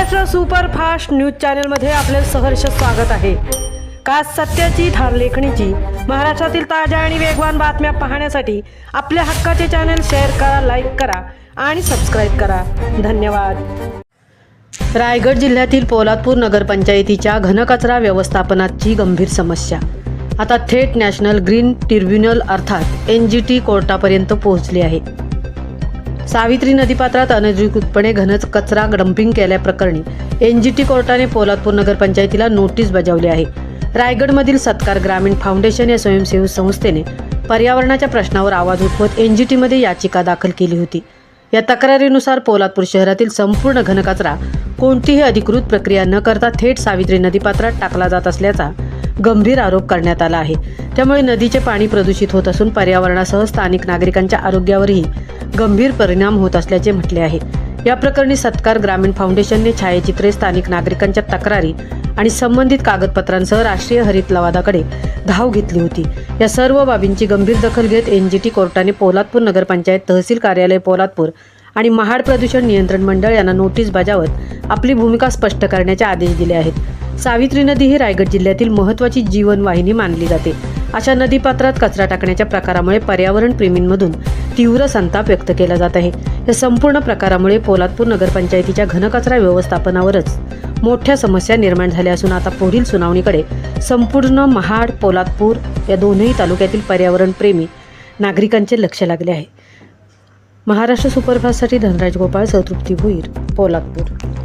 Maharashtra superfast news चॅनलमध्ये आपले सहर्ष स्वागत आहे। खास सत्याची थार लेखणीची महाराष्ट्रातील ताज्या आणि वेगवान बातम्या पाहण्यासाठी आपल्या हक्काचे चॅनल शेअर करा, लाईक करा आणि सबस्क्राईब करा। धन्यवाद। रायगड जिल्ह्यातील पोलादपूर नगरपंचायतीच्या घनकचरा व्यवस्थापनाची गंभीर समस्या आता थेट नॅशनल ग्रीन ट्रिब्युनल अर्थात NGT कोर्टापर्यंत पोहोचली आहे। सावित्री नदीपात्रात अनधिकृतपणे घनकचरा डंपिंग केल्याप्रकरणी NGT कोर्टाने पोलादपूर नगरपंचायतीला नोटीस बजावली आहे। रायगडमधील सत्कार ग्रामीण फाउंडेशन या स्वयंसेवी संस्थेने पर्यावरणाच्या प्रश्नावर आवाज उठवत NGT मध्ये याचिका दाखल केली होती। या तक्रारीनुसार पोलादपूर शहरातील संपूर्ण घनकचरा कोणतीही अधिकृत प्रक्रिया न करता थेट सावित्री नदीपात्रात टाकला जात असल्याचा गंभीर आरोप करण्यात आला आहे। त्यामुळे नदीचे पाणी प्रदूषित होत असून पर्यावरणासह स्थानिक नागरिकांच्या आरोग्यावरही गंभीर परिणाम होत असल्याचे म्हटले आहे। या प्रकरणी सत्कार ग्रामीण फाउंडेशनने छायाचित्रे, स्थानिक नागरिकांच्या तक्रारी आणि संबंधित कागदपत्रांसह राष्ट्रीय हरित लवादाकडे धाव घेतली होती। या सर्व बाबींची गंभीर दखल घेत NGT कोर्टाने पोलादपूर नगरपंचायत, तहसील कार्यालय पोलादपूर आणि महाड प्रदूषण नियंत्रण मंडळ यांना नोटीस बजावत आपली भूमिका स्पष्ट करण्याचे आदेश दिले आहेत। सावित्री नदी ही रायगड जिल्ह्यातील महत्त्वाची जीवनवाहिनी मानली जाते। अशा नदीपात्रात कचरा टाकण्याच्या प्रकारामुळे पर्यावरण प्रेमींमधून तीव्र संताप व्यक्त केला जात आहे। या संपूर्ण प्रकारामुळे पोलादपूर नगरपंचायतीच्या घनकचरा व्यवस्थापनावरच मोठ्या समस्या निर्माण झाल्या असून आता पुढील सुनावणीकडे संपूर्ण महाड, पोलादपूर या दोनही तालुक्यातील पर्यावरण प्रेमी नागरिकांचे लक्ष लागले आहे। महाराष्ट्र सुपरफास्टसाठी धनराज गोपाळ, तृप्ती भोईर, पोलादपूर।